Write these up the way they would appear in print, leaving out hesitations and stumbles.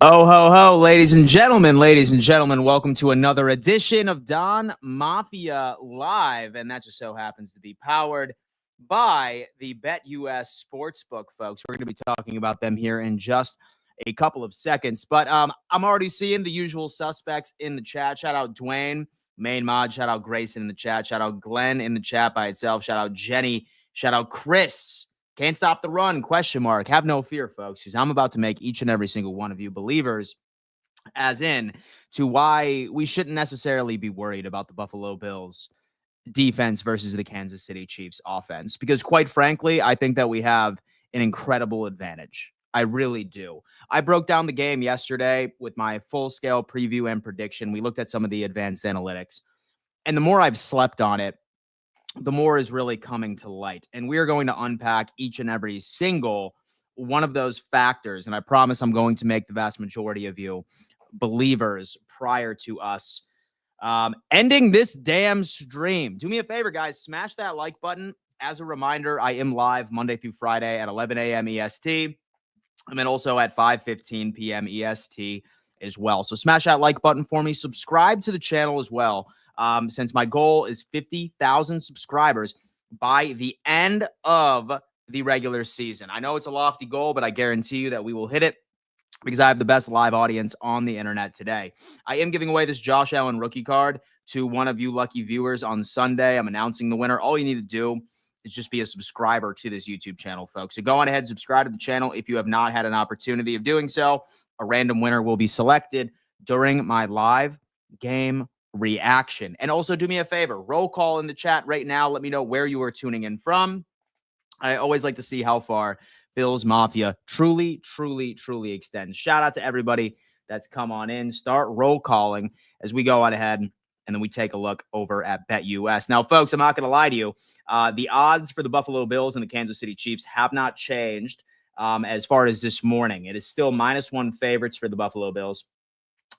Oh, ho, ho, ladies and gentlemen, welcome to another edition of Don Mafia Live. And that just so happens to be powered by the BetUS Sportsbook, folks. We're going to be talking about them here in just a couple of seconds. But I'm already seeing the usual suspects in the chat. Shout out Dwayne, Main Mod. Shout out Grayson in the chat. Shout out Glenn in the chat by itself. Shout out Jenny. Shout out Chris. Can't stop the run, question mark. Have no fear, folks, because I'm about to make each and every single one of you believers, as in to why we shouldn't necessarily be worried about the Buffalo Bills defense versus the Kansas City Chiefs offense. Because quite frankly, I think that we have an incredible advantage. I really do. I broke down the game yesterday with my full-scale preview and prediction. We looked at some of the advanced analytics. And the more I've slept on it, the more is really coming to light. And we are going to unpack each and every single one of those factors. And I promise I'm going to make the vast majority of you believers prior to us ending this damn stream. Do me a favor, guys. Smash that like button. As a reminder, I am live Monday through Friday at 11 a.m. EST. And then also at 5:15 p.m. EST as well. So smash that like button for me. Subscribe to the channel as well. Since my goal is 50,000 subscribers by the end of the regular season. I know it's a lofty goal, but I guarantee you that we will hit it because I have the best live audience on the internet today. I am giving away this Josh Allen rookie card to one of you lucky viewers on Sunday. I'm announcing the winner. All you need to do is just be a subscriber to this YouTube channel, folks. So go on ahead, subscribe to the channel if you have not had an opportunity of doing so. A random winner will be selected during my live game reaction. And also do me a favor, roll call in the chat right now. Let me know where you are tuning in from. I always like to see how far Bills Mafia truly extends. Shout out to everybody that's come on in. Start roll calling as we go on ahead and then we take a look over at BetUS. Now, folks, I'm not going to lie to you. The odds for the Buffalo Bills and the Kansas City Chiefs have not changed as far as this morning. It is still -1 favorites for the Buffalo Bills.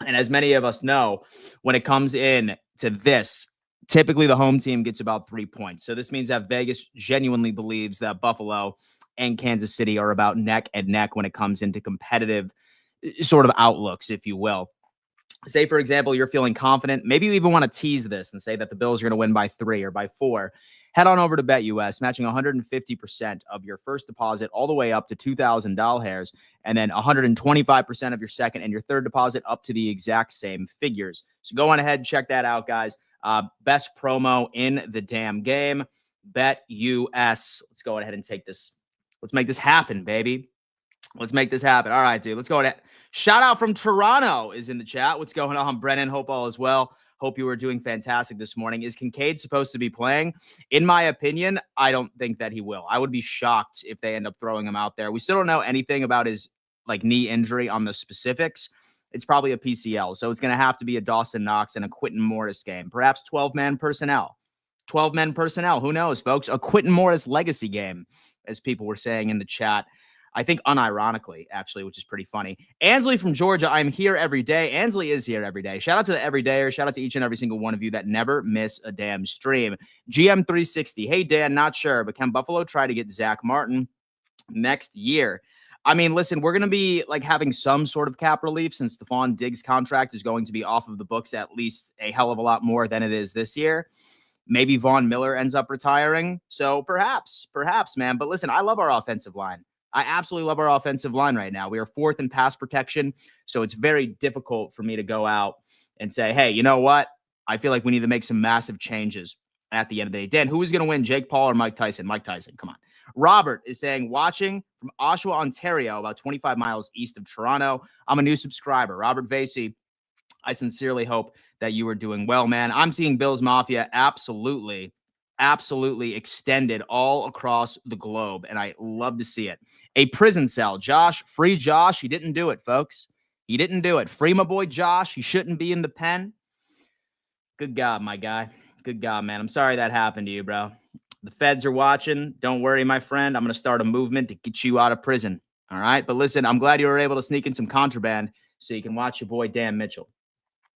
And as many of us know, when it comes in to this, typically the home team gets about 3 points. So this means that Vegas genuinely believes that Buffalo and Kansas City are about neck and neck when it comes into competitive sort of outlooks, if you will. Say, for example, you're feeling confident. Maybe you even want to tease this and say that the Bills are going to win by 3 or by 4. Head on over to BetUS, matching 150% of your first deposit all the way up to $2,000, and then 125% of your second and your third deposit up to the exact same figures. So go on ahead and check that out, guys. Best promo in the damn game. BetUS. Let's go ahead and take this. Let's make this happen, baby. Let's make this happen. All right, dude. Let's go ahead. Shout out from Toronto is in the chat. What's going on, Brennan? Hope all is well. Hope you were doing fantastic this morning. Is Kincaid supposed to be playing? In my opinion, I don't think that he will. I would be shocked if they end up throwing him out there. We still don't know anything about his knee injury on the specifics. It's probably a PCL. So it's going to have to be a Dawson Knox and a Quentin Morris game. Perhaps 12-man personnel. 12-man personnel. Who knows, folks? A Quentin Morris legacy game, as people were saying in the chat. I think unironically, actually, which is pretty funny. Ansley from Georgia, I'm here every day. Ansley is here every day. Shout out to the everydayers. Shout out to each and every single one of you that never miss a damn stream. GM360, hey, Dan, not sure, but can Buffalo try to get Zach Martin next year? I mean, listen, we're going to be having some sort of cap relief since Stephon Diggs' contract is going to be off of the books at least a hell of a lot more than it is this year. Maybe Von Miller ends up retiring. So perhaps, man. But listen, I love our offensive line. I absolutely love our offensive line right now. We are 4th in pass protection, so it's very difficult for me to go out and say, hey, you know what? I feel like we need to make some massive changes at the end of the day. Dan, who is going to win, Jake Paul or Mike Tyson? Mike Tyson, come on. Robert is saying, watching from Oshawa, Ontario, about 25 miles east of Toronto. I'm a new subscriber. Robert Vasey, I sincerely hope that you are doing well, man. I'm seeing Bills Mafia absolutely extended all across the globe, and I love to see it. A prison cell. Josh, free Josh. He didn't do it, folks. He didn't do it. Free my boy Josh. He shouldn't be in the pen. Good God, my guy. Good God, man. I'm sorry that happened to you, bro. The feds are watching. Don't worry, my friend. I'm going to start a movement to get you out of prison. All right? But listen, I'm glad you were able to sneak in some contraband so you can watch your boy Dan Mitchell.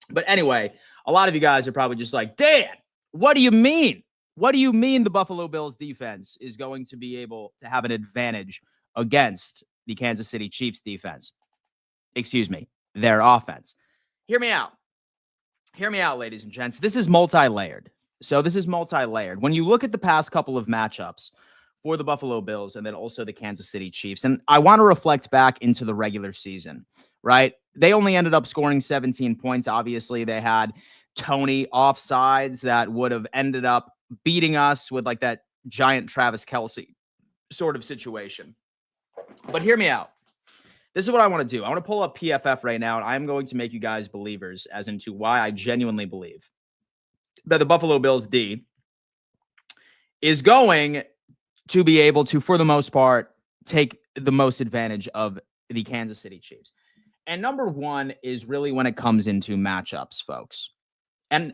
But anyway, a lot of you guys are probably just like, Dan, what do you mean? What do you mean the Buffalo Bills defense is going to be able to have an advantage against the Kansas City Chiefs defense? their offense. Hear me out. Hear me out, ladies and gents. This is multi-layered. When you look at the past couple of matchups for the Buffalo Bills and then also the Kansas City Chiefs, and I want to reflect back into the regular season, right? They only ended up scoring 17 points. Obviously, they had Tony offsides that would have ended up beating us with like that giant Travis Kelce sort of situation. But hear me out. This is what I want to do. I want to pull up PFF right now, and I'm going to make you guys believers as into why I genuinely believe that the Buffalo Bills D is going to be able to, for the most part, take the most advantage of the Kansas City Chiefs. And number one is really when it comes into matchups, folks. And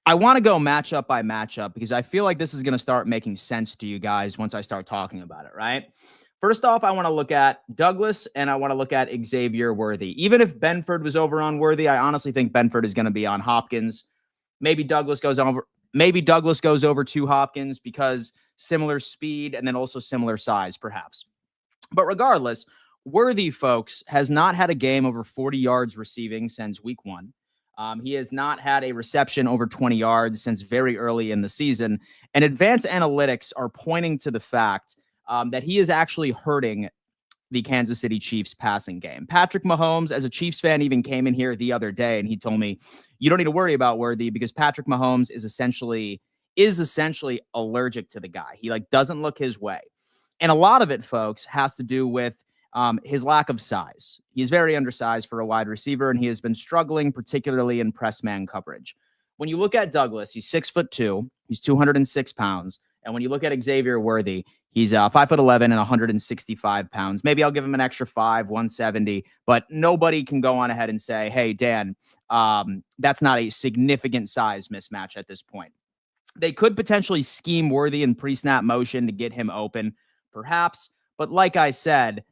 I want to go matchup by matchup because I feel like this is going to start making sense to you guys once I start talking about it, right? First off, I want to look at Douglas and I want to look at Xavier Worthy. Even if Benford was over on Worthy, I honestly think Benford is going to be on Hopkins. Maybe Douglas goes over to Hopkins because similar speed and then also similar size, perhaps. But regardless, Worthy, folks, has not had a game over 40 yards receiving since week 1. He has not had a reception over 20 yards since very early in the season. And advanced analytics are pointing to the fact that he is actually hurting the Kansas City Chiefs passing game. Patrick Mahomes, as a Chiefs fan, even came in here the other day and he told me, you don't need to worry about Worthy because Patrick Mahomes is essentially allergic to the guy. He doesn't look his way. And a lot of it, folks, has to do with his lack of size. He's very undersized for a wide receiver, and he has been struggling, particularly in press man coverage. When you look at Douglas, he's 6'2", he's 206 pounds. And when you look at Xavier Worthy, he's 5'11" and 165 pounds. Maybe I'll give him an extra 170, but nobody can go on ahead and say, hey, Dan, that's not a significant size mismatch at this point. They could potentially scheme Worthy in pre-snap motion to get him open, perhaps. But like I said,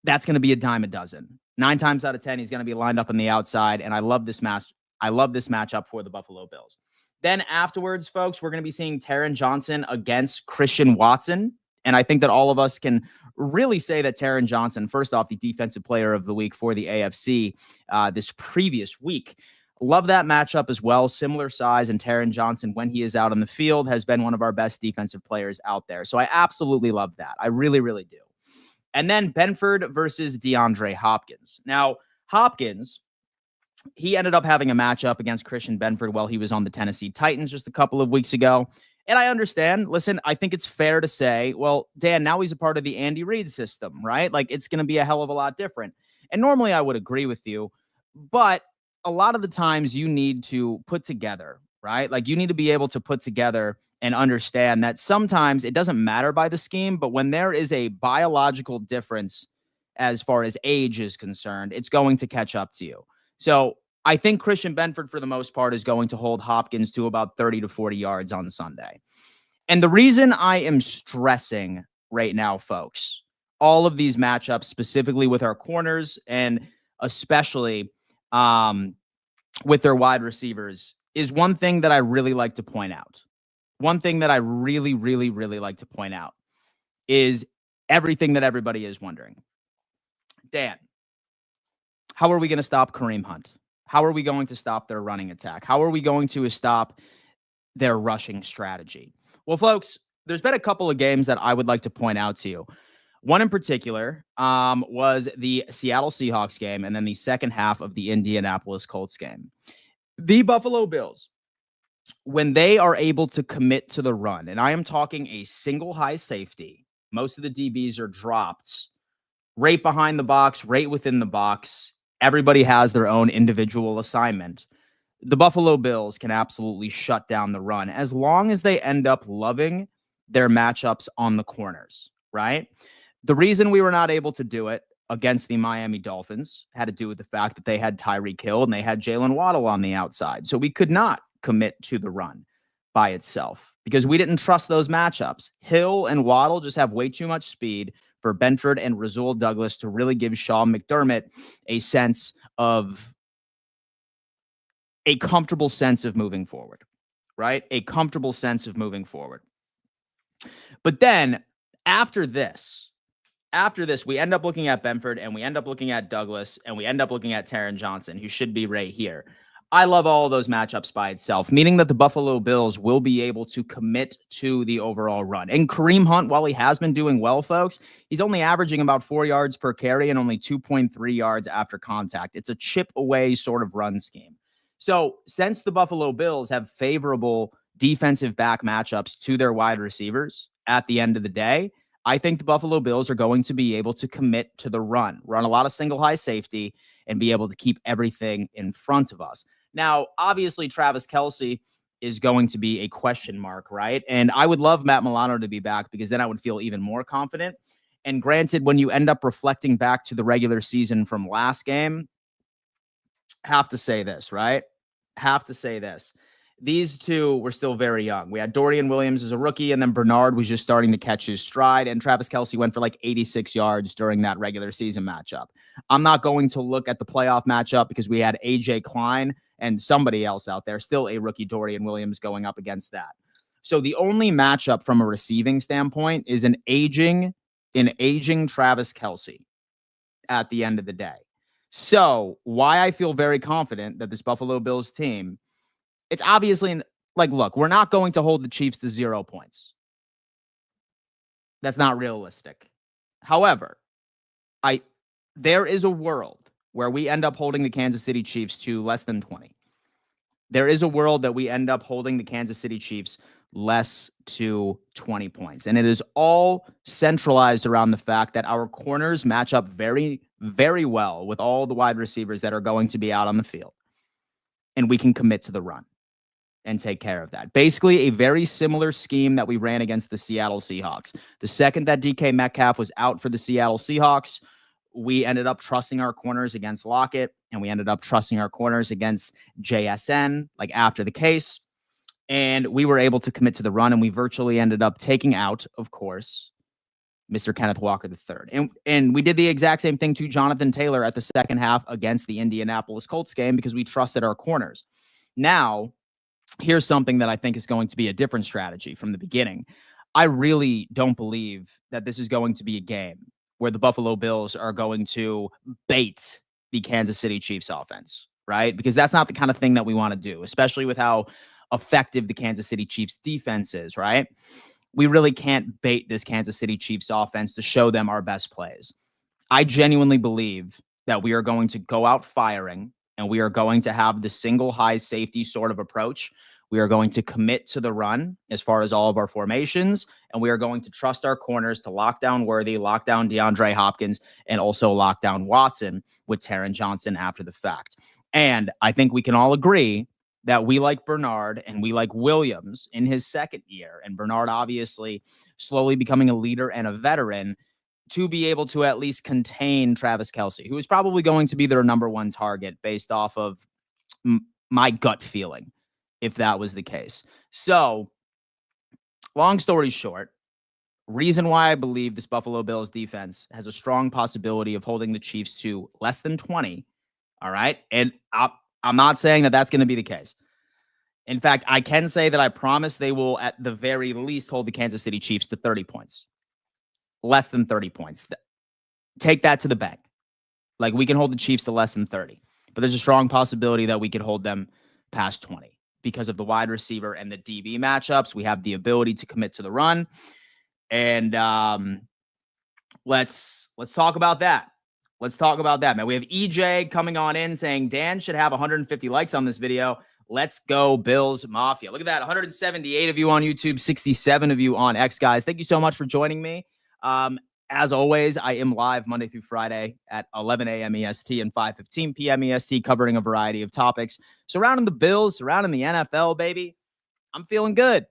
that's going to be a dime a dozen. 9 times out of 10, he's going to be lined up on the outside, and I love this match. I love this matchup for the Buffalo Bills. Then afterwards, folks, we're going to be seeing Taron Johnson against Christian Watson, and I think that all of us can really say that Taron Johnson, first off, the defensive player of the week for the AFC this previous week. Love that matchup as well. Similar size, and Taron Johnson, when he is out on the field, has been one of our best defensive players out there. So I absolutely love that. I really, really do. And then Benford versus DeAndre Hopkins. Now, Hopkins, he ended up having a matchup against Christian Benford while he was on the Tennessee Titans just a couple of weeks ago. And I understand. Listen, I think it's fair to say, well, Dan, now he's a part of the Andy Reid system, right? It's going to be a hell of a lot different. And normally I would agree with you, but a lot of the times you need to put together, right? You need to be able to put together and understand that sometimes it doesn't matter by the scheme, but when there is a biological difference as far as age is concerned, it's going to catch up to you. So I think Christian Benford, for the most part, is going to hold Hopkins to about 30 to 40 yards on Sunday. And the reason I am stressing right now, folks, all of these matchups, specifically with our corners and especially with their wide receivers, is one thing that I really like to point out. One thing that I really, really, really like to point out is everything that everybody is wondering. Dan, how are we going to stop Kareem Hunt? How are we going to stop their running attack? How are we going to stop their rushing strategy? Well, folks, there's been a couple of games that I would like to point out to you. One in particular was the Seattle Seahawks game, and then the second half of the Indianapolis Colts game. The Buffalo Bills, when they are able to commit to the run, and I am talking a single high safety, most of the DBs are dropped right behind the box, right within the box. Everybody has their own individual assignment. The Buffalo Bills can absolutely shut down the run as long as they end up loving their matchups on the corners, right? The reason we were not able to do it against the Miami Dolphins had to do with the fact that they had Tyreek Hill and they had Jalen Waddle on the outside. So we could not commit to the run by itself because we didn't trust those matchups. Hill and Waddle just have way too much speed for Benford and Rasul Douglas to really give Sean McDermott a comfortable sense of moving forward, right? A comfortable sense of moving forward. But then after this, after this, we end up looking at Benford and we end up looking at Douglas and we end up looking at Taron Johnson, who should be right here. I love all of those matchups by itself, meaning that the Buffalo Bills will be able to commit to the overall run. And Kareem Hunt, while he has been doing well, folks, he's only averaging about 4 yards per carry and only 2.3 yards after contact. It's a chip away sort of run scheme. So since the Buffalo Bills have favorable defensive back matchups to their wide receivers at the end of the day, I think the Buffalo Bills are going to be able to commit to the run a lot of single high safety, and be able to keep everything in front of us. Now, obviously, Travis Kelce is going to be a question mark, right? And I would love Matt Milano to be back because then I would feel even more confident. And granted, when you end up reflecting back to the regular season from last game, have to say this, right? Have to say this. These two were still very young. We had Dorian Williams as a rookie, and then Bernard was just starting to catch his stride, and Travis Kelce went for like 86 yards during that regular season matchup. I'm not going to look at the playoff matchup because we had A.J. Klein and somebody else out there, still a rookie Dorian Williams going up against that. So the only matchup from a receiving standpoint is an aging Travis Kelce at the end of the day. So why I feel very confident that this Buffalo Bills team, it's obviously like, look, we're not going to hold the Chiefs to 0 points. That's not realistic. However, there is a world where we end up holding the Kansas City Chiefs to less than 20. There is a world that we end up holding the Kansas City Chiefs less to 20 points. And it is all centralized around the fact that our corners match up very, very well with all the wide receivers that are going to be out on the field. And we can commit to the run and take care of that. Basically, a very similar scheme that we ran against the Seattle Seahawks. The second that DK Metcalf was out for the Seattle Seahawks, we ended up trusting our corners against Lockett, and we ended up trusting our corners against JSN, like after the case. And we were able to commit to the run, and we virtually ended up taking out, of course, Mr. Kenneth Walker III. And we did the exact same thing to Jonathan Taylor at the second half against the Indianapolis Colts game because we trusted our corners. Now, here's something that I think is going to be a different strategy from the beginning. I really don't believe that this is going to be a game where the Buffalo Bills are going to bait the Kansas City Chiefs offense, right? Because that's not the kind of thing that we want to do, especially with how effective the Kansas City Chiefs defense is, right? We really can't bait this Kansas City Chiefs offense to show them our best plays. I genuinely believe that we are going to go out firing, and we are going to have the single high safety sort of approach. We are going to commit to the run as far as all of our formations, and we are going to trust our corners to lock down Worthy, lock down DeAndre Hopkins, and also lock down Watson with Taron Johnson after the fact. And I think we can all agree that we like Bernard and we like Williams in his second year, and Bernard obviously slowly becoming a leader and a veteran, to be able to at least contain Travis Kelce, who is probably going to be their number one target based off of my gut feeling, if that was the case. So, long story short, reason why I believe this Buffalo Bills defense has a strong possibility of holding the Chiefs to less than 20, all right? And I'm not saying that that's going to be the case. In fact, I can say that I promise they will at the very least hold the Kansas City Chiefs to 30 points. Less than 30 points. Take that to the bank. Like, we can hold the Chiefs to less than 30. But there's a strong possibility that we could hold them past 20 because of the wide receiver and the DB matchups. We have the ability to commit to the run. And let's talk about that. Let's talk about that, man. We have EJ coming on in saying Dan should have 150 likes on this video. Let's go, Bills Mafia. Look at that. 178 of you on YouTube, 67 of you on X, guys. Thank you so much for joining me. As always, I am live Monday through Friday at 11 a.m. EST and 5:15 p.m. EST, covering a variety of topics surrounding the Bills, surrounding the NFL, baby. I'm feeling good.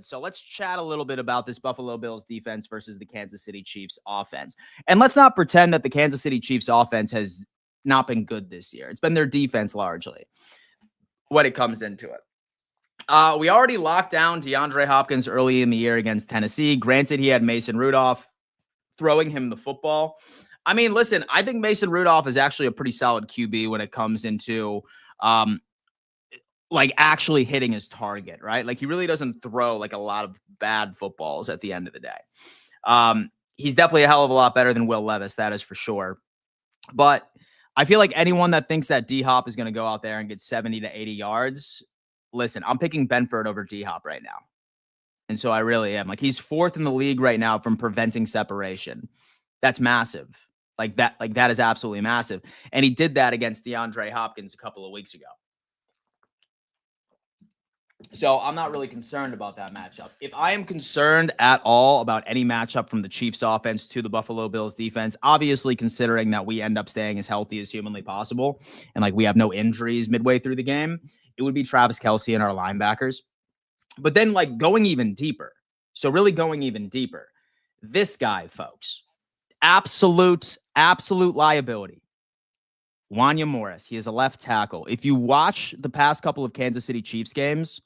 So let's chat a little bit about this Buffalo Bills defense versus the Kansas City Chiefs offense. And let's not pretend that the Kansas City Chiefs offense has not been good this year. It's been their defense largely when it comes into it. We already locked down DeAndre Hopkins early in the year against Tennessee. Granted, he had Mason Rudolph throwing him the football. I mean, listen, I think Mason Rudolph is actually a pretty solid QB when it comes into like actually hitting his target, right? Like, he really doesn't throw like a lot of bad footballs at the end of the day. he's definitely a hell of a lot better than Will Levis. That is for sure. But I feel like anyone that thinks that D-Hop is going to go out there and get 70 to 80 yards, listen, I'm picking Benford over D-Hop right now. And so I really am. Like, he's 4th in the league right now from preventing separation. That's massive. Like that is absolutely massive. And he did that against DeAndre Hopkins a couple of weeks ago. So I'm not really concerned about that matchup. If I am concerned at all about any matchup from the Chiefs offense to the Buffalo Bills defense, obviously considering that we end up staying as healthy as humanly possible and like we have no injuries midway through the game, it would be Travis Kelce and our linebackers. But then like going even deeper. So really going even deeper. This guy, folks, absolute liability. Wanya Morris. He is a left tackle. If you watch the past couple of Kansas City Chiefs games,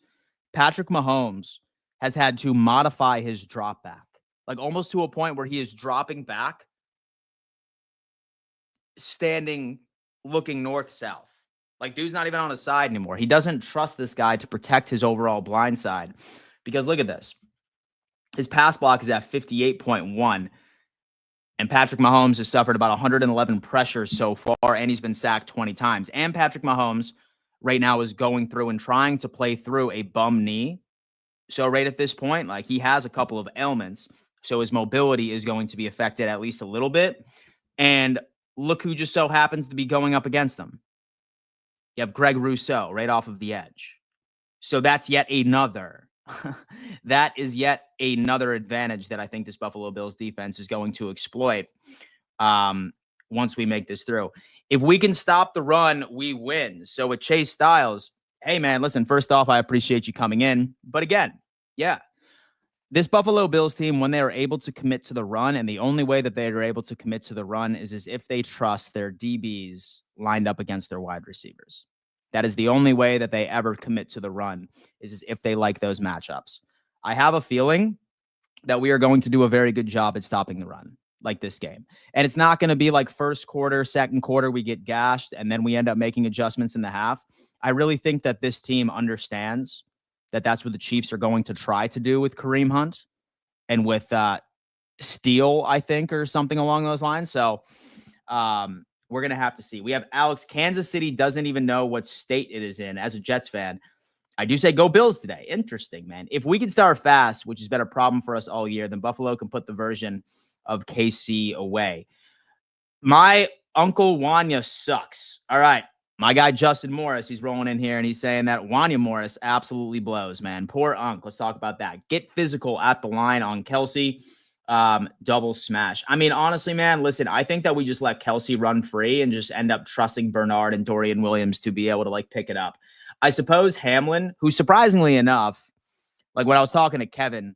Patrick Mahomes has had to modify his drop back, like almost to a point where he is dropping back, standing, looking north-south. Like, dude's not even on his side anymore. He doesn't trust this guy to protect his overall blind side because look at this. His pass block is at 58.1. And Patrick Mahomes has suffered about 111 pressures so far, and he's been sacked 20 times. And Patrick Mahomes right now is going through and trying to play through a bum knee. So right at this point, like he has a couple of ailments. So his mobility is going to be affected at least a little bit. And look who just so happens to be going up against them. You have Greg Rousseau right off of the edge. So that's yet another. That is yet another advantage that I think this Buffalo Bills defense is going to exploit once we make this through. If we can stop the run, we win. So with Chase Styles, hey, man, listen, first off, I appreciate you coming in. But again, yeah, this Buffalo Bills team, when they are able to commit to the run, and the only way that they are able to commit to the run is if they trust their DBs lined up against their wide receivers. That is the only way that they ever commit to the run is if they like those matchups. I have a feeling that we are going to do a very good job at stopping the run like this game. And it's not going to be like first quarter, second quarter, we get gashed and then we end up making adjustments in the half. I really think that this team understands that that's what the Chiefs are going to try to do with Kareem Hunt and with Steele, I think, or something along those lines. So we're going to have to see. We have Alex. Kansas City doesn't even know what state it is in. As a Jets fan, I do say go Bills today. Interesting, man. If we can start fast, which has been a problem for us all year, then Buffalo can put the version of KC away. My Uncle Wanya sucks. All right. My guy, Justin Morris, he's rolling in here and he's saying that Wanya Morris absolutely blows, man. Poor Unc. Let's talk about that. Get physical at the line on Kelce. Double smash. I mean, honestly, man, listen, I think that we just let Kelce run free and just end up trusting Bernard and Dorian Williams to be able to like pick it up. I suppose Hamlin, who surprisingly enough, like when I was talking to Kevin,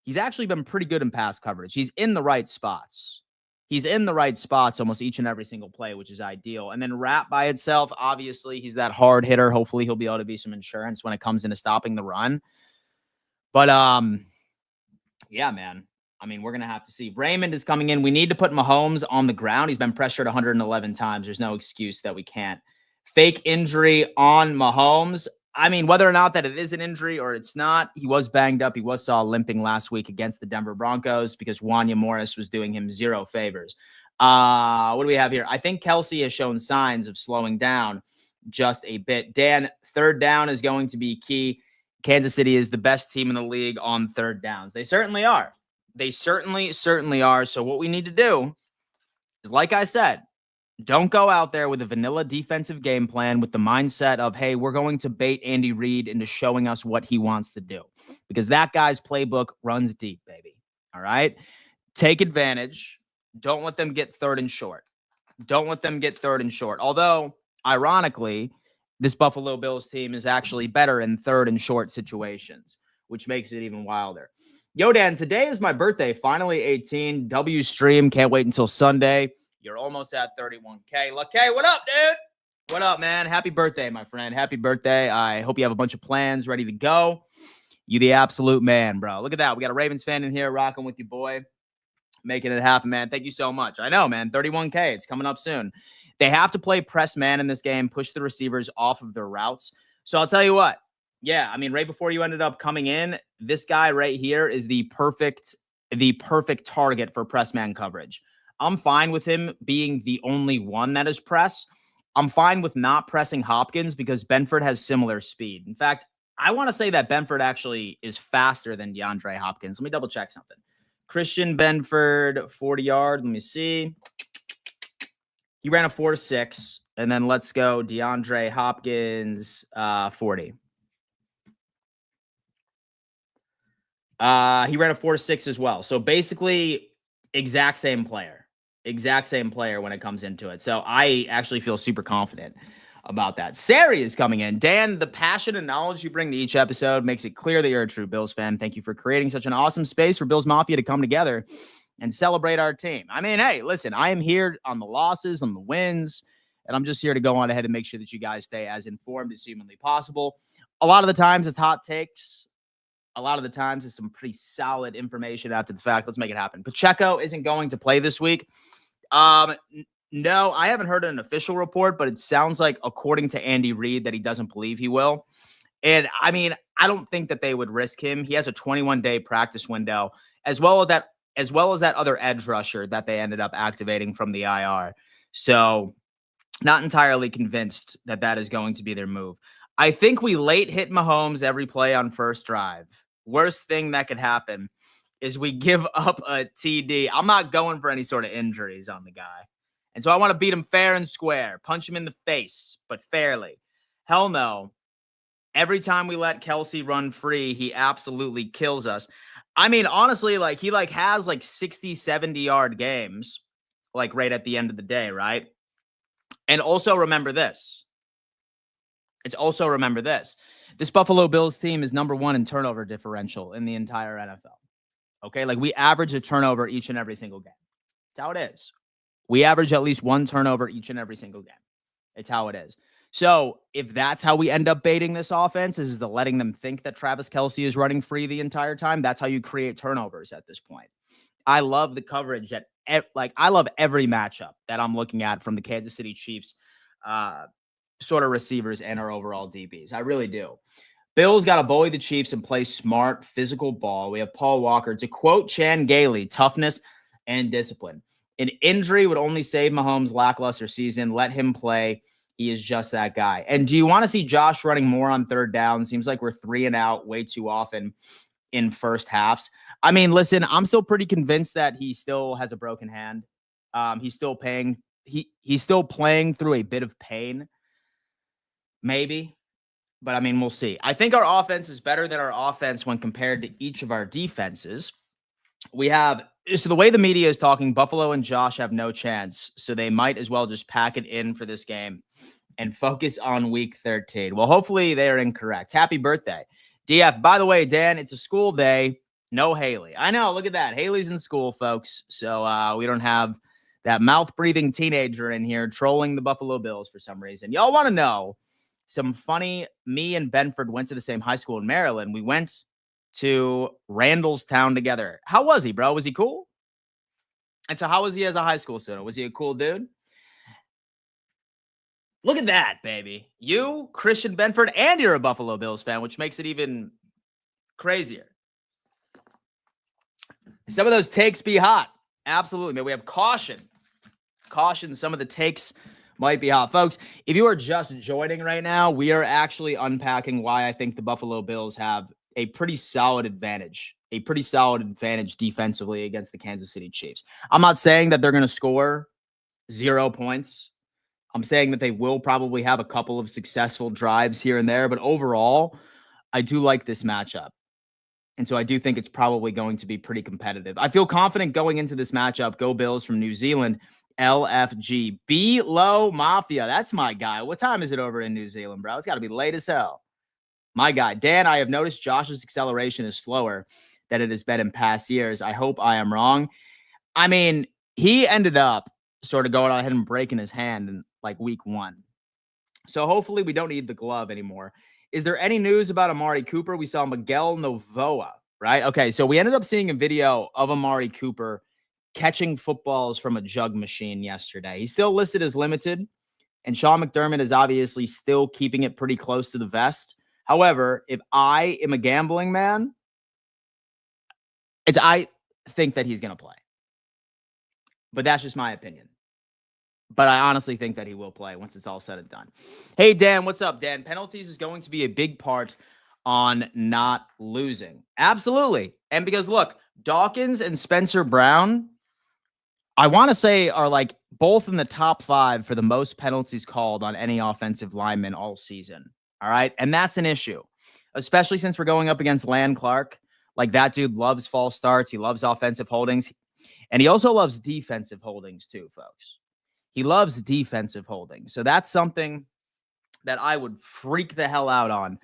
he's actually been pretty good in pass coverage. He's in the right spots. He's in the right spots almost each and every single play, which is ideal. And then Rat by itself, obviously, he's that hard hitter. Hopefully, he'll be able to be some insurance when it comes into stopping the run. But, yeah, man. I mean, we're going to have to see. Raymond is coming in. We need to put Mahomes on the ground. He's been pressured 111 times. There's no excuse that we can't. Fake injury on Mahomes. I mean, whether or not that it is an injury or it's not, he was banged up. He was saw limping last week against the Denver Broncos because Wanya Morris was doing him zero favors. What do we have here? I think Kelce has shown signs of slowing down just a bit. Dan, third down is going to be key. Kansas City is the best team in the league on third downs. They certainly are. They certainly are. So what we need to do is, like I said, don't go out there with a vanilla defensive game plan with the mindset of, hey, we're going to bait Andy Reid into showing us what he wants to do. Because that guy's playbook runs deep, baby. All right? Take advantage. Don't let them get third and short. Don't let them get third and short. Although, ironically, this Buffalo Bills team is actually better in third and short situations, which makes it even wilder. Yo, Dan, today is my birthday. Finally 18. W stream. Can't wait until Sunday. You're almost at 31K. Lucky, what up, dude? What up, man? Happy birthday, my friend. Happy birthday. I hope you have a bunch of plans ready to go. You the absolute man, bro. Look at that. We got a Ravens fan in here rocking with you, boy. Making it happen, man. Thank you so much. I know, man. 31K. It's coming up soon. They have to play press man in this game, push the receivers off of their routes. So I'll tell you what. Yeah, I mean, right before you ended up coming in, this guy right here is the perfect the perfect target for press man coverage. I'm fine with him being the only one that is press. I'm fine with not pressing Hopkins because Benford has similar speed. In fact, I want to say that Benford actually is faster than DeAndre Hopkins. Let me double check something. Christian Benford, 40 yard. Let me see. He ran a 4.6. And then let's go DeAndre Hopkins, 40. He ran a 4.6 as well. So basically, exact same player when it comes into it. So I actually feel super confident about that. Sari is coming in. Dan, the passion and knowledge you bring to each episode makes it clear that you're a true Bills fan. Thank you for creating such an awesome space for Bills Mafia to come together and celebrate our team. I mean, hey, listen, I am here on the losses, on the wins, and I'm just here to go on ahead and make sure that you guys stay as informed as humanly possible. A lot of the times it's hot takes. A lot of the times it's some pretty solid information after the fact. Let's make it happen. Pacheco isn't going to play this week. No, I haven't heard an official report, but it sounds like, according to Andy Reid, that he doesn't believe he will. And I mean, I don't think that they would risk him. He has a 21-day practice window, as well as that other edge rusher that they ended up activating from the IR. So not entirely convinced that that is going to be their move. I think we late hit Mahomes every play on first drive. Worst thing that could happen is we give up a TD. I'm not going for any sort of injuries on the guy. And so I want to beat him fair and square, punch him in the face, but fairly. Hell no. Every time we let Kelsey run free, he absolutely kills us. I mean, honestly, he has 60, 70-yard games, right at the end of the day, right? And also remember this. This Buffalo Bills team is number one in turnover differential in the entire NFL. Okay? We average a turnover each and every single game. That's how it is. We average at least one turnover each and every single game. It's how it is. So if that's how we end up baiting this offense, is the letting them think that Travis Kelce is running free the entire time, that's how you create turnovers at this point. I love the coverage that, I love every matchup that I'm looking at from the Kansas City Chiefs sort of receivers and our overall DBs. I really do. Bills got to bully the Chiefs and play smart, physical ball. We have Paul Walker. To quote Chan Gailey, toughness and discipline. An injury would only save Mahomes' lackluster season. Let him play. He is just that guy. And do you want to see Josh running more on third down? Seems like we're 3 and out way too often in first halves. I mean, listen, I'm still pretty convinced that he still has a broken hand. He's still playing through a bit of pain. Maybe. But I mean, we'll see. I think our offense is better than our offense when compared to each of our defenses. So the way the media is talking, Buffalo and Josh have no chance. So they might as well just pack it in for this game and focus on week 13. Well, hopefully they are incorrect. Happy birthday. DF, by the way, Dan, it's a school day. No Haley. I know. Look at that. Haley's in school, folks. So we don't have that mouth-breathing teenager in here trolling the Buffalo Bills for some reason. Y'all want to know some funny, me and Benford went to the same high school in Maryland. We went to Randallstown together. How was he, bro? Was he cool? And so how was he as a high school student? Was he a cool dude? Look at that, baby. You, Christian Benford, and you're a Buffalo Bills fan, which makes it even crazier. Some of those takes be hot. Absolutely, man. We have caution. Some of the takes might be hot. Folks, if you are just joining right now, we are actually unpacking why I think the Buffalo Bills have a pretty solid advantage defensively against the Kansas City Chiefs. I'm not saying that they're going to score 0 points. I'm saying that they will probably have a couple of successful drives here and there, but overall, I do like this matchup. And so I do think it's probably going to be pretty competitive. I feel confident going into this matchup. Go Bills from New Zealand. LFG. B-Low Mafia. That's my guy. What time is it over in New Zealand, bro? It's got to be late as hell. My guy. Dan, I have noticed Josh's acceleration is slower than it has been in past years. I hope I am wrong. I mean, he ended up sort of going ahead and breaking his hand in week 1. So hopefully we don't need the glove anymore. Is there any news about Amari Cooper? We saw Miguel Novoa, right? Okay, so we ended up seeing a video of Amari Cooper catching footballs from a jug machine yesterday. He's still listed as limited, and Sean McDermott is obviously still keeping it pretty close to the vest. However, if I am a gambling man, think that he's going to play. But that's just my opinion. But I honestly think that he will play once it's all said and done. Hey, Dan, what's up, Dan? Penalties is going to be a big part on not losing. Absolutely. And because, look, Dawkins and Spencer Brown, I want to say, are like both in the top 5 for the most penalties called on any offensive lineman all season. All right. And that's an issue, especially since we're going up against Land Clark. Like, that dude loves false starts. He loves offensive holdings. And he also loves defensive holdings too, folks. He loves defensive holdings. So that's something that I would freak the hell out on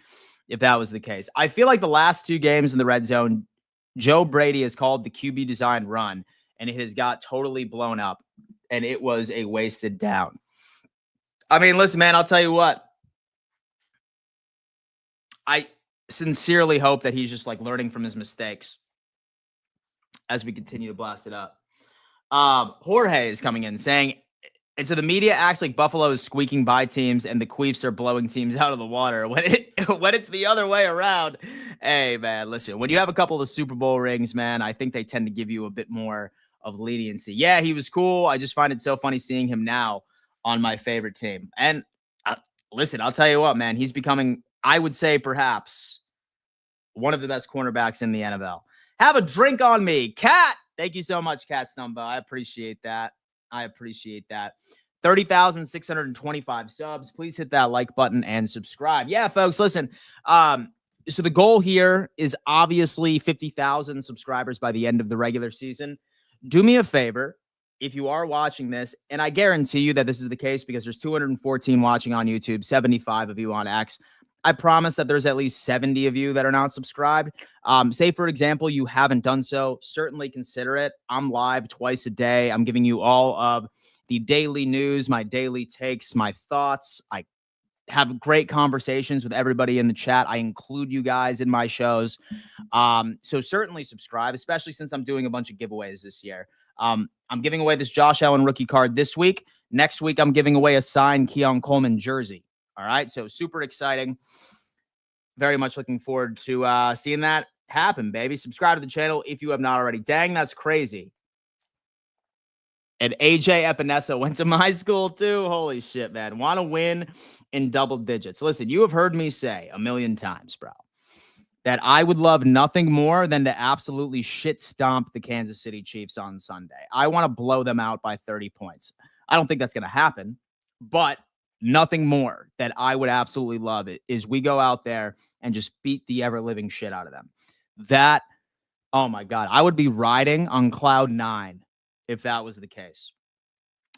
if that was the case. I feel like the last 2 games in the red zone, Joe Brady has called the QB design run, and it has got totally blown up, and it was a wasted down. I mean, listen, man, I'll tell you what. I sincerely hope that he's just like learning from his mistakes as we continue to blast it up. Jorge is coming in saying, and so the media acts like Buffalo is squeaking by teams and the Queefs are blowing teams out of the water when it's the other way around. Hey, man, listen, when you have a couple of Super Bowl rings, man, I think they tend to give you a bit more of leniency. Yeah, he was cool. I just find it so funny seeing him now on my favorite team. And listen, I'll tell you what, man, he's becoming, I would say, perhaps one of the best cornerbacks in the NFL. Have a drink on me, Cat. Thank you so much, Cat Stumbo. I appreciate that. 30,625 subs. Please hit that like button and subscribe. Yeah, folks, listen. So the goal here is obviously 50,000 subscribers by the end of the regular season. Do me a favor, if you are watching this, and I guarantee you that this is the case because there's 214 watching on YouTube, 75 of you on X. I promise that there's at least 70 of you that are not subscribed. Say, for example, you haven't done so, certainly consider it. I'm live twice a day. I'm giving you all of the daily news, my daily takes, my thoughts. I have great conversations with everybody in the chat. I include you guys in my shows. So certainly subscribe, especially since I'm doing a bunch of giveaways this year. I'm giving away this Josh Allen rookie card this week. Next week, I'm giving away a signed Keon Coleman jersey. All right, so super exciting. Very much looking forward to seeing that happen, baby. Subscribe to the channel if you have not already. Dang, that's crazy. And AJ Epinesa went to my school too. Holy shit, man. Want to win in double digits. Listen, you have heard me say a million times, bro, that I would love nothing more than to absolutely shit stomp the Kansas City Chiefs on Sunday. I want to blow them out by 30 points. I don't think that's going to happen, but nothing more that I would absolutely love it is we go out there and just beat the ever-living shit out of them. That, oh my God, I would be riding on cloud 9 if that was the case.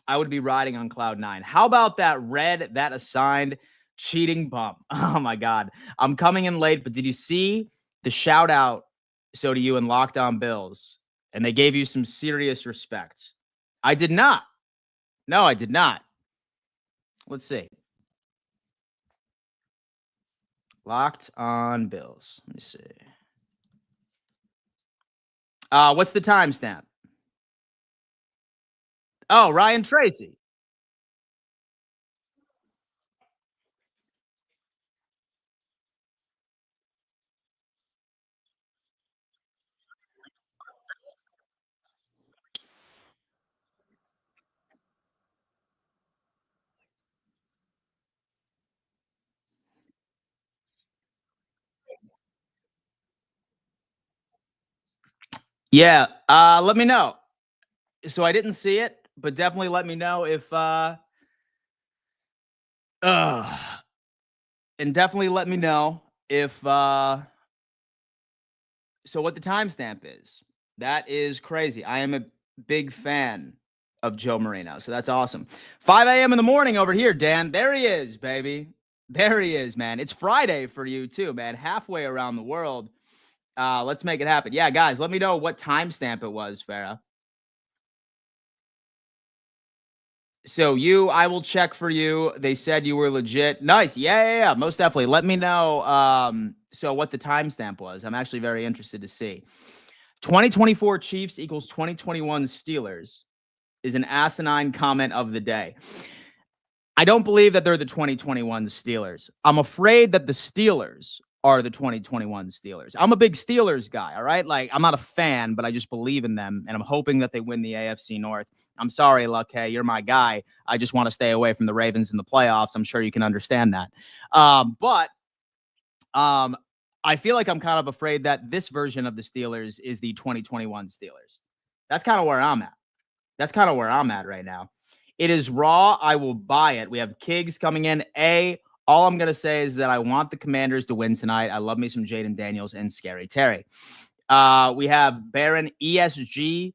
I would be riding on cloud 9. How about that red, that assigned cheating bum? Oh my God. I'm coming in late, but did you see the shout out? So to you and Locked On Bills, and they gave you some serious respect. I did not. No, I did not. Let's see. Locked On Bills. Let me see. What's the timestamp? Oh, Ryan Tracy. Yeah. Let me know. So I didn't see it, but definitely let me know if and definitely let me know if so what the timestamp is. That is crazy. I am a big fan of Joe Marino. So that's awesome. 5 a.m. in the morning over here, Dan. There he is, baby. There he is, man. It's Friday for you too, man. Halfway around the world. Let's make it happen. Yeah, guys, let me know what timestamp it was, Farah. So I will check for you. They said you were legit. Nice. Yeah. Most definitely. Let me know. So what the timestamp was. I'm actually very interested to see. 2024 Chiefs equals 2021 Steelers is an asinine comment of the day. I don't believe that they're the 2021 Steelers. I'm afraid that the Steelers are the 2021 Steelers. I'm a big Steelers guy, all right? Like, I'm not a fan, but I just believe in them, and I'm hoping that they win the AFC North. I'm sorry, Luck, hey, you're my guy. I just want to stay away from the Ravens in the playoffs. I'm sure you can understand that. But I feel like I'm kind of afraid that this version of the Steelers is the 2021 Steelers. That's kind of where I'm at. That's kind of where I'm at right now. It is raw. I will buy it. We have Kiggs coming in. All I'm going to say is that I want the Commanders to win tonight. I love me some Jaden Daniels and Scary Terry. We have Baron ESG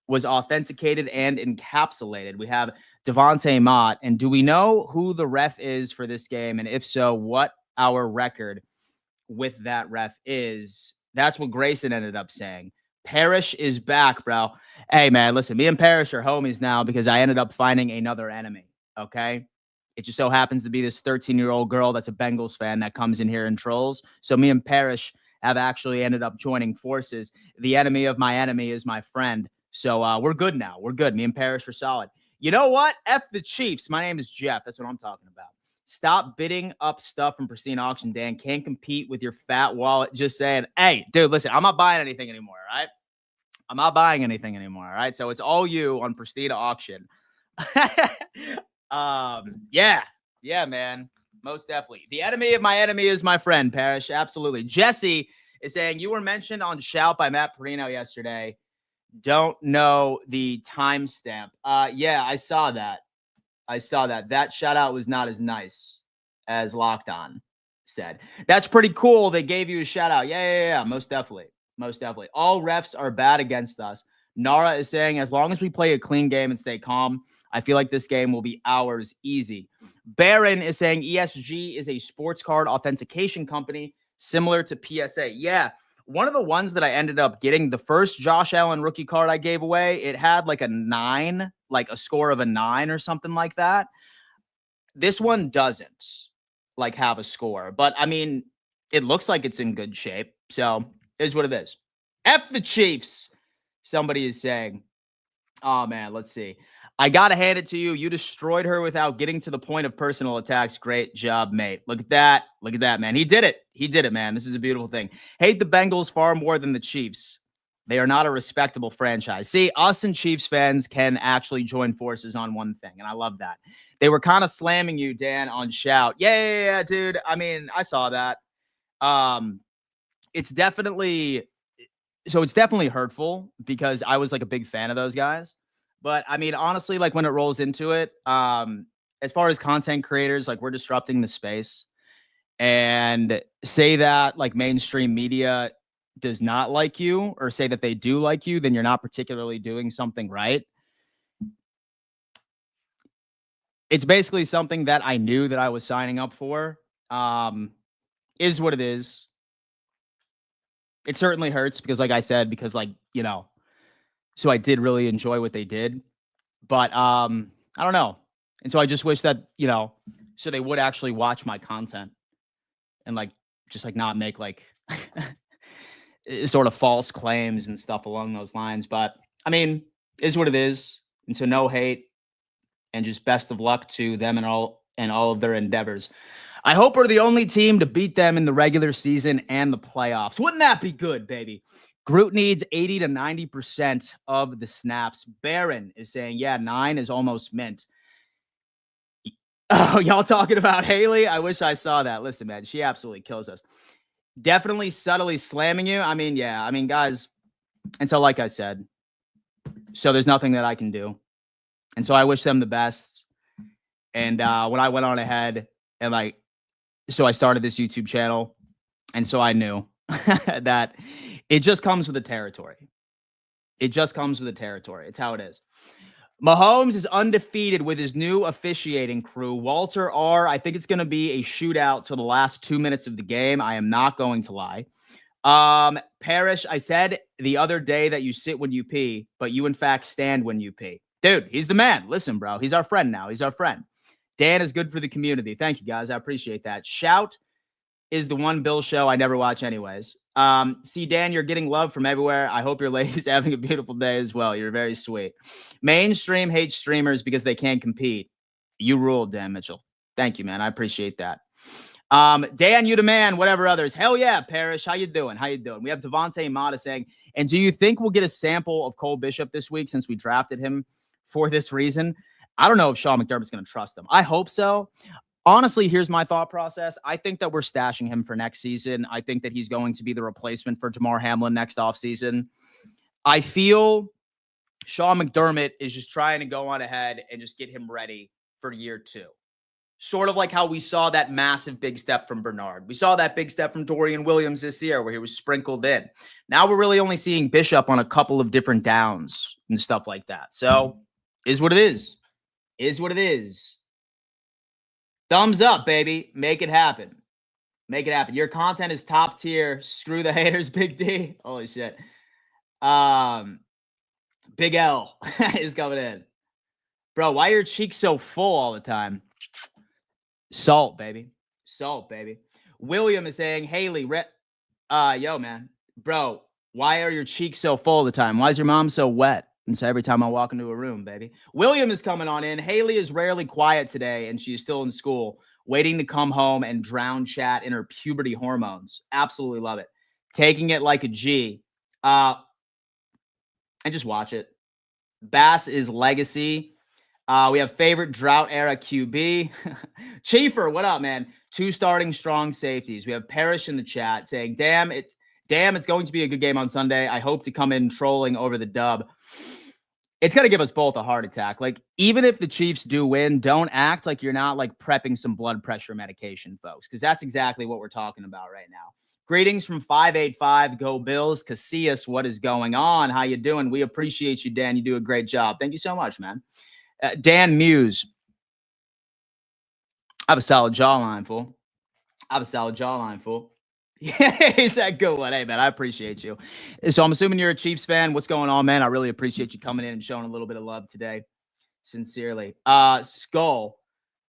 was authenticated and encapsulated. We have Devontae Mott. And do we know who the ref is for this game? And if so, what our record with that ref is? That's what Grayson ended up saying. Parrish is back, bro. Hey, man, listen, me and Parrish are homies now because I ended up finding another enemy, okay? It just so happens to be this 13-year-old girl that's a Bengals fan that comes in here and trolls. So me and Parrish have actually ended up joining forces. The enemy of my enemy is my friend. So we're good now. We're good. Me and Parrish are solid. You know what? F the Chiefs. My name is Jeff. That's what I'm talking about. Stop bidding up stuff from Pristine Auction, Dan. Can't compete with your fat wallet. Just saying, hey, dude, listen, I'm not buying anything anymore, all right? I'm not buying anything anymore, all right? So it's all you on Pristine Auction. Yeah, man. Most definitely. The enemy of my enemy is my friend, Parrish. Absolutely. Jesse is saying, you were mentioned on Shout by Matt Perino yesterday. Don't know the timestamp. Yeah, I saw that. That shout out was not as nice as Locked On said. That's pretty cool. They gave you a shout out. Yeah. Most definitely. All refs are bad against us. Nara is saying, as long as we play a clean game and stay calm, I feel like this game will be ours easy. Baron is saying ESG is a sports card authentication company similar to PSA. Yeah. One of the ones that I ended up getting, the first Josh Allen rookie card I gave away, it had like a 9, like a score of a 9 or something like that. This one doesn't like have a score, but I mean, it looks like it's in good shape. So is what it is. F the Chiefs. Somebody is saying, oh man, let's see. I got to hand it to you. You destroyed her without getting to the point of personal attacks. Great job, mate. Look at that. Look at that, man. He did it, man. This is a beautiful thing. Hate the Bengals far more than the Chiefs. They are not a respectable franchise. See, us and Chiefs fans can actually join forces on one thing, and I love that. They were kind of slamming you, Dan, on Shout. Yeah, dude. I mean, I saw that. It's definitely hurtful because I was like a big fan of those guys. But I mean, honestly, like when it rolls into it, as far as content creators, like we're disrupting the space, and say that like mainstream media does not like you or say that they do like you, then you're not particularly doing something right. It's basically something that I knew that I was signing up for. Is what it is. It certainly hurts because like I said, because like, you know, so I did really enjoy what they did. But I don't know. And so I just wish that, you know, so they would actually watch my content and like just like not make like sort of false claims and stuff along those lines. But I mean, is what it is. And so no hate and just best of luck to them and all of their endeavors. I hope we're the only team to beat them in the regular season and the playoffs. Wouldn't that be good, baby? Groot needs 80 to 90% of the snaps. Baron is saying, yeah, 9 is almost mint. Oh, y'all talking about Haley? I wish I saw that. Listen, man, she absolutely kills us. Definitely subtly slamming you. I mean, yeah. I mean, guys. And so, like I said, so there's nothing that I can do. And so I wish them the best. And when I went on ahead and like, so I started this YouTube channel. And so I knew that it just comes with the territory. It just comes with the territory. It's how it is. Mahomes is undefeated with his new officiating crew. Walter R., I think it's going to be a shootout till the last 2 minutes of the game. I am not going to lie. Parrish, I said the other day that you sit when you pee, but you in fact stand when you pee. Dude, he's the man. Listen, bro, he's our friend now. He's our friend. Dan is good for the community. Thank you, guys. I appreciate that. Shout is the one Bill show I never watch anyways. See, Dan, you're getting love from everywhere. I hope your lady's having a beautiful day as well. You're very sweet. Mainstream hates streamers because they can't compete. You ruled, Dan Mitchell. Thank you, man. I appreciate that. Dan, you the man, whatever others. Hell yeah, Parrish. How you doing? How you doing? We have Devontae Mata saying, and do you think we'll get a sample of Cole Bishop this week since we drafted him for this reason? I don't know if Sean McDermott's going to trust him. I hope so. Honestly, here's my thought process. I think that we're stashing him for next season. I think that he's going to be the replacement for Damar Hamlin next offseason. I feel Sean McDermott is just trying to go on ahead and just get him ready for year 2. Sort of like how we saw that massive big step from Bernard. We saw that big step from Dorian Williams this year where he was sprinkled in. Now we're really only seeing Bishop on a couple of different downs and stuff like that. So, is what it is. Is what it is. Thumbs up, baby. Make it happen. Make it happen. Your content is top tier. Screw the haters, Big D. Holy shit. Big L is coming in. Bro, why are your cheeks so full all the time? Salt, baby. Salt, baby. William is saying, Haley, yo, man. Bro, why are your cheeks so full all the time? Why is your mom so wet? And so every time I walk into a room, baby. William is coming on in. Haley is rarely quiet today, and she's still in school, waiting to come home and drown chat in her puberty hormones. Absolutely love it. Taking it like a G. And just watch it. Bass is legacy. We have favorite drought era QB. Chiefer, what up, man? 2 starting strong safeties. We have Parrish in the chat saying, damn, it's going to be a good game on Sunday. I hope to come in trolling over the dub. It's going to give us both a heart attack. Like, even if the Chiefs do win, don't act like you're not, like, prepping some blood pressure medication, folks, because that's exactly what we're talking about right now. Greetings from 585. Go Bills. Casillas, what is going on? How you doing? We appreciate you, Dan. You do a great job. Thank you so much, man. Dan Muse. I have a solid jawline, fool. Yeah, he's that good one. Hey, man, I appreciate you. So I'm assuming you're a Chiefs fan. What's going on, man? I really appreciate you coming in and showing a little bit of love today. Sincerely. Skull.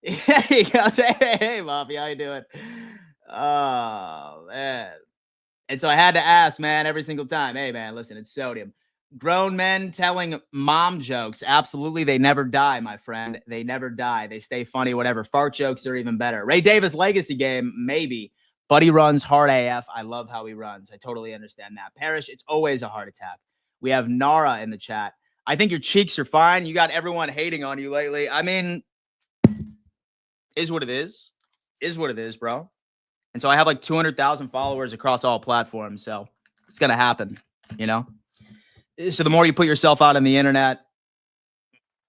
He goes, hey, Mafia, how you doing? Oh, man. And so I had to ask, man, every single time, hey, man, listen, it's sodium. Grown men telling mom jokes. Absolutely. They never die, my friend. They never die. They stay funny, whatever. Fart jokes are even better. Ray Davis legacy game, maybe. But he runs hard AF. I love how he runs. I totally understand that. Parrish, it's always a heart attack. We have Nara in the chat. I think your cheeks are fine. You got everyone hating on you lately. I mean, is what it is. Is what it is, bro. And so I have like 200,000 followers across all platforms. So it's going to happen, you know? So the more you put yourself out on the internet,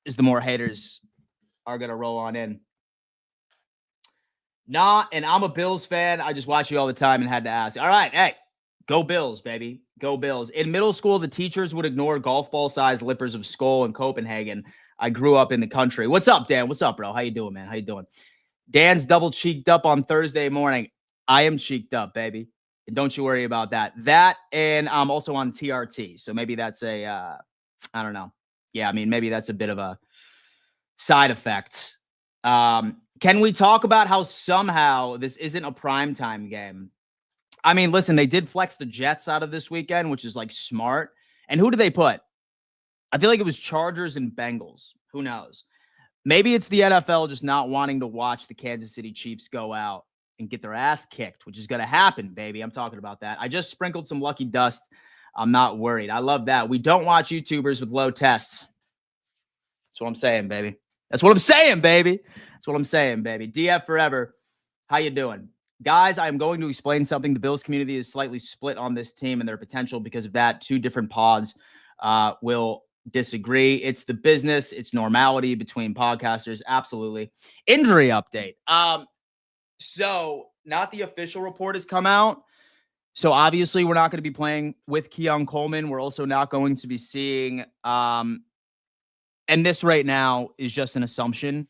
is the more haters are going to roll on in. And I'm a Bills fan. I just watch you all the time and had to ask. All right, hey, go Bills, baby. Go Bills. In middle school, the teachers would ignore golf ball-sized lippers of Skol in Copenhagen. I grew up in the country. What's up, Dan? What's up, bro? How you doing, man? How you doing? Dan's double-cheeked up on Thursday morning. I am cheeked up, baby. And don't you worry about that. That, and I'm also on TRT. So maybe that's I don't know. Yeah, I mean, maybe that's a bit of a side effect. Can we talk about how somehow this isn't a primetime game? I mean, listen, they did flex the Jets out of this weekend, which is like smart. And who do they put? I feel like it was Chargers and Bengals. Who knows? Maybe it's the NFL just not wanting to watch the Kansas City Chiefs go out and get their ass kicked, which is going to happen, baby. I'm talking about that. I just sprinkled some lucky dust. I'm not worried. I love that. We don't watch YouTubers with low tests. That's what I'm saying, baby. That's what I'm saying, baby. That's what I'm saying, baby. DF forever. How you doing? Guys, I'm going to explain something. The Bills community is slightly split on this team and their potential because of that. 2 different pods will disagree. It's the business. It's normality between podcasters. Absolutely. Injury update. So not the official report has come out. So obviously we're not going to be playing with Keon Coleman. We're also not going to be seeing, and this right now is just an assumption,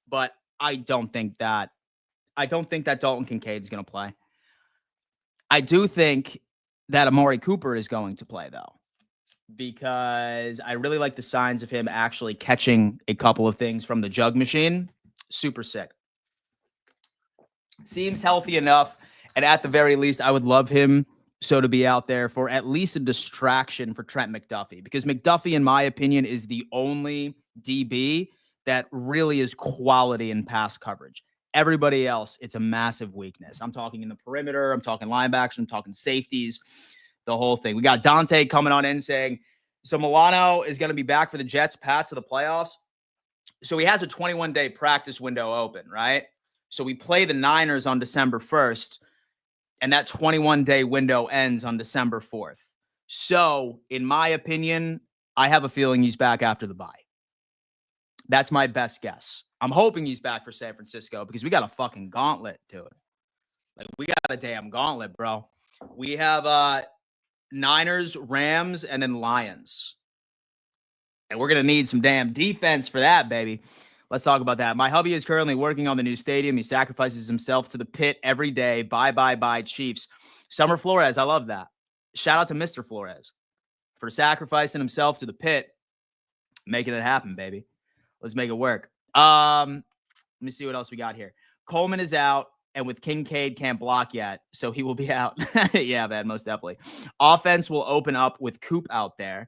but I don't think that Dalton Kincaid is going to play. I do think that Amari Cooper is going to play, though, because I really like the signs of him actually catching a couple of things from the jug machine. Super sick. Seems healthy enough, and at the very least, I would love him to be out there for at least a distraction for Trent McDuffie, because McDuffie, in my opinion, is the only DB that really is quality in pass coverage. Everybody else, it's a massive weakness. I'm talking in the perimeter. I'm talking linebackers. I'm talking safeties, the whole thing. We got Dante coming on in saying, so Milano is going to be back for the Jets, Pats of the playoffs. So he has a 21-day practice window open, right? So we play the Niners on December 1st, and that 21-day window ends on December 4th. So, in my opinion, I have a feeling he's back after the bye. That's my best guess. I'm hoping he's back for San Francisco because we got a fucking gauntlet, dude. Like, we got a damn gauntlet, bro. We have Niners, Rams, and then Lions. And we're going to need some damn defense for that, baby. Let's talk about that. My hubby is currently working on the new stadium. He sacrifices himself to the pit every day. Bye, bye, bye, Chiefs. Summer Flores, I love that. Shout out to Mr. Flores for sacrificing himself to the pit, making it happen, baby. Let's make it work. Let me see what else we got here. Coleman is out, and with Kincaid can't block yet, so he will be out. Yeah, man, most definitely. Offense will open up with Coop out there.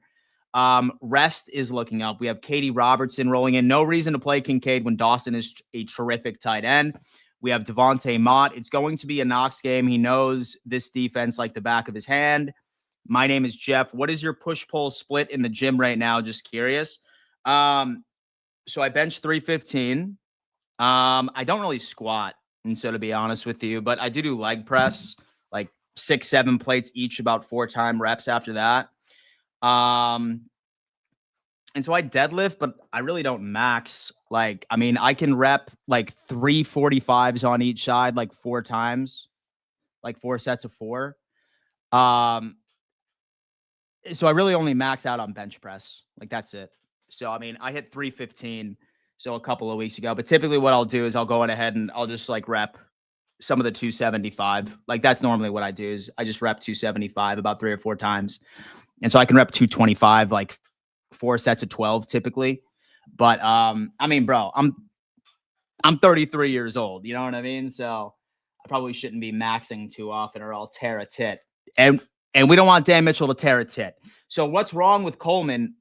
Rest is looking up. We have Katie Robertson rolling in. No reason to play Kincaid when Dawson is a terrific tight end. We have Devontae Mott. It's going to be a Knox game. He knows this defense like the back of his hand. My name is Jeff. What is your push-pull split in the gym right now? Just curious. So I bench 315. I don't really squat, and so to be honest with you, but I do leg press, like 6-7 plates each, about 4-time reps after that. And so I deadlift, but I really don't max. Like, I mean, I can rep like 345s on each side, like 4 times, like 4 sets of 4. So I really only max out on bench press. Like, that's it. So, I mean, I hit 315 so a couple of weeks ago, but typically what I'll do is I'll go on ahead and I'll just like rep some of the 275. Like, that's normally what I do is I just rep 275 about 3 or 4 times. And so I can rep 225, like 4 sets of 12 typically. But I mean, bro, I'm 33 years old. You know what I mean? So I probably shouldn't be maxing too often or I'll tear a tit. And we don't want Dan Mitchell to tear a tit. So what's wrong with Coleman?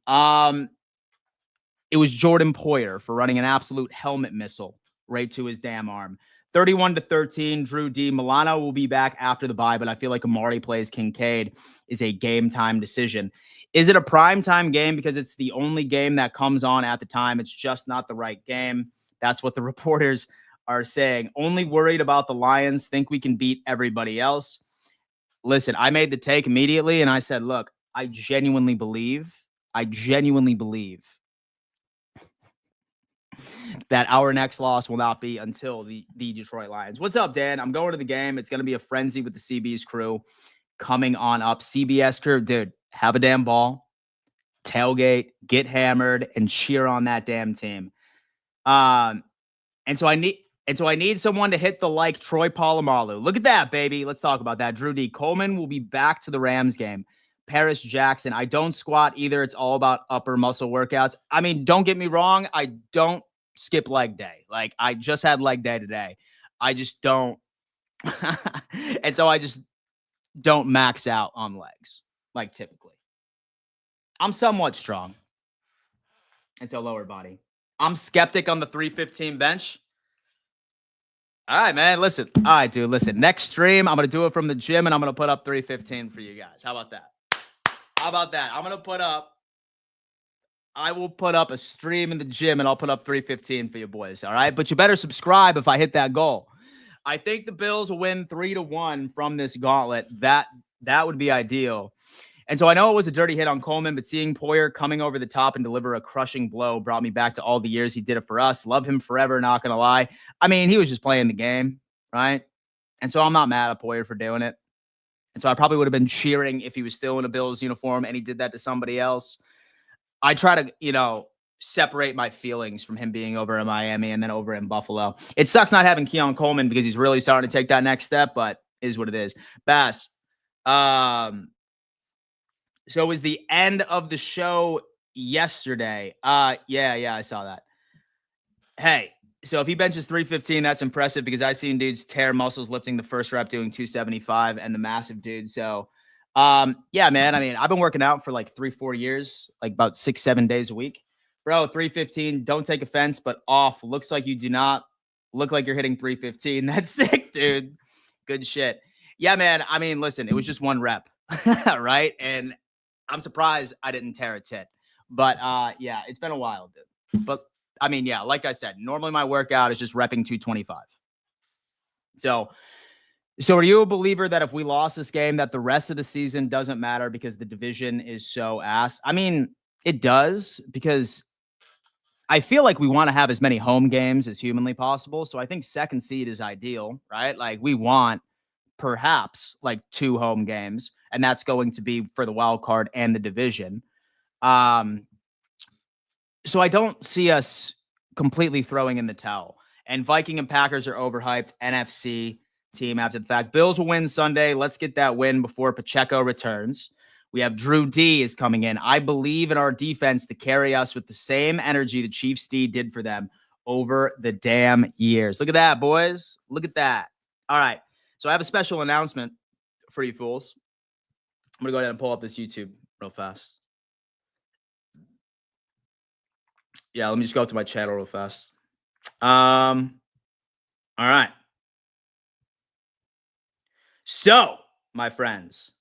It was Jordan Poyer for running an absolute helmet missile right to his damn arm. 31-13, Drew D. Milano will be back after the bye, but I feel like Amari plays Kincaid is a game time decision. Is it a prime time game because it's the only game that comes on at the time? It's just not the right game. That's what the reporters are saying. Only worried about the Lions, think we can beat everybody else. Listen, I made the take immediately and I said, look, I genuinely believe that our next loss will not be until the Detroit Lions. What's up, Dan? I'm going to the game. It's going to be a frenzy with the CB's crew coming on up. CBS crew, dude, have a damn ball, tailgate, get hammered, and cheer on that damn team. And so I need someone to hit the like Troy Polamalu. Look at that, baby. Let's talk about that. Drew D. Coleman will be back to the Rams game. Paris Jackson. I don't squat either. It's all about upper muscle workouts. I mean, don't get me wrong. I don't skip leg day. Like, I just had leg day today. I just don't. And so I just don't max out on legs like typically. I'm somewhat strong. And so lower body. I'm skeptic on the 315 bench. All right, man. Listen. All right, dude. Listen. Next stream, I'm going to do it from the gym, and I'm going to put up 315 for you guys. How about that? How about that? I will put up a stream in the gym, and I'll put up 315 for you boys, all right? But you better subscribe if I hit that goal. I think the Bills will win 3-1 from this gauntlet. That would be ideal. And so I know it was a dirty hit on Coleman, but seeing Poyer coming over the top and deliver a crushing blow brought me back to all the years he did it for us. Love him forever, not going to lie. I mean, he was just playing the game, right? And so I'm not mad at Poyer for doing it. And so I probably would have been cheering if he was still in a Bills uniform and he did that to somebody else. I try to, separate my feelings from him being over in Miami and then over in Buffalo. It sucks not having Keon Coleman because he's really starting to take that next step, but it is what it is. Bass. So it was the end of the show yesterday. Yeah, I saw that. Hey, so if he benches 315, that's impressive because I've seen dudes tear muscles lifting the first rep doing 275 and the massive dude. So, yeah, man, I mean, I've been working out for like 3-4 years, like about 6-7 days a week. Bro, 315, don't take offense, but off. Looks like you do not Look like you're hitting 315. That's sick, dude. Good shit. Yeah, man. I mean, listen, it was just one rep, right? And I'm surprised I didn't tear a tit. But yeah, it's been a while, dude. But I mean, yeah, like I said, normally my workout is just repping 225. So are you a believer that if we lost this game, that the rest of the season doesn't matter because the division is so ass? I mean, it does, because I feel like we want to have as many home games as humanly possible. So I think second seed is ideal, right? Like we want perhaps like 2 home games, and that's going to be for the wild card and the division. So I don't see us completely throwing in the towel. And Viking and Packers are overhyped. NFC team after the fact. Bills will win Sunday. Let's get that win before Pacheco returns. We have Drew D is coming in. I believe in our defense to carry us with the same energy the Chiefs D did for them over the damn years. Look at that, boys. Look at that. All right. So I have a special announcement for you fools. I'm going to go ahead and pull up this YouTube real fast. Yeah, let me just go up to my channel real fast. All right. So, my friends,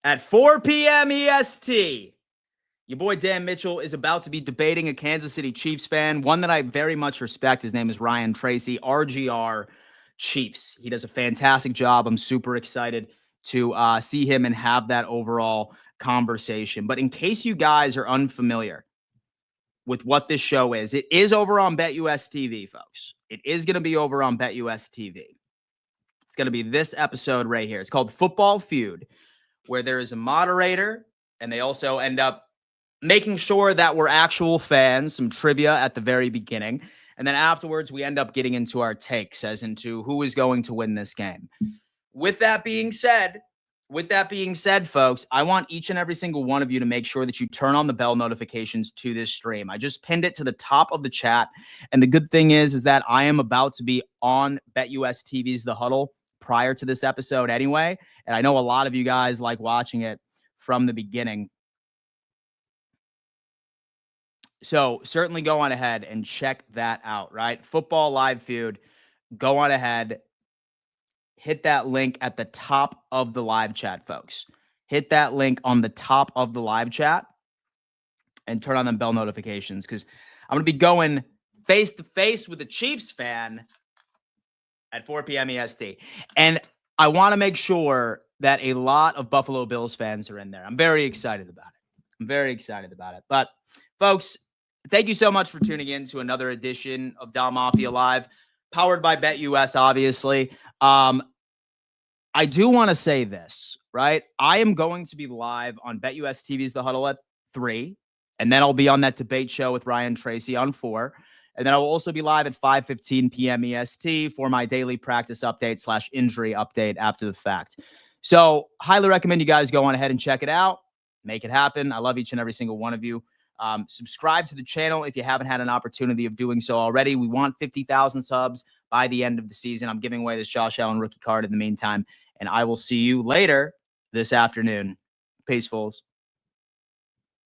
at 4 p.m. EST, your boy Dan Mitchell is about to be debating a Kansas City Chiefs fan, one that I very much respect. His name is Ryan Tracy, RGR Chiefs. He does a fantastic job. I'm super excited to see him and have that overall conversation. But in case you guys are unfamiliar with what this show is, it is over on BetUS TV, folks. It is going to be over on BetUS TV. It's going to be this episode right here. It's called Football Feud, where there is a moderator, and they also end up making sure that we're actual fans, some trivia at the very beginning. And then afterwards, we end up getting into our takes as into who is going to win this game. With that being said, folks, I want each and every single one of you to make sure that you turn on the bell notifications to this stream. I just pinned it to the top of the chat. And the good thing is that I am about to be on BetUS TV's The Huddle prior to this episode anyway. And I know a lot of you guys like watching it from the beginning. So certainly go on ahead and check that out, right? Football Live Feud. Go on ahead. Hit that link at the top of the live chat, folks. Hit that link on the top of the live chat and turn on them bell notifications, because I'm going to be going face-to-face with a Chiefs fan at 4 p.m. EST. And I want to make sure that a lot of Buffalo Bills fans are in there. I'm very excited about it. But, folks, thank you so much for tuning in to another edition of Dom Mafia Live, powered by BetUS, obviously. I do want to say this, right? I am going to be live on BetUS TV's The Huddle at 3, and then I'll be on that debate show with Ryan Tracy on 4. And then I will also be live at 5:15 p.m. EST for my daily practice update / injury update after the fact. So highly recommend you guys go on ahead and check it out. Make it happen. I love each and every single one of you. Subscribe to the channel if you haven't had an opportunity of doing so already. We want 50,000 subs by the end of the season. I'm giving away this Josh Allen rookie card in the meantime, and I will see you later this afternoon. Peace, fools.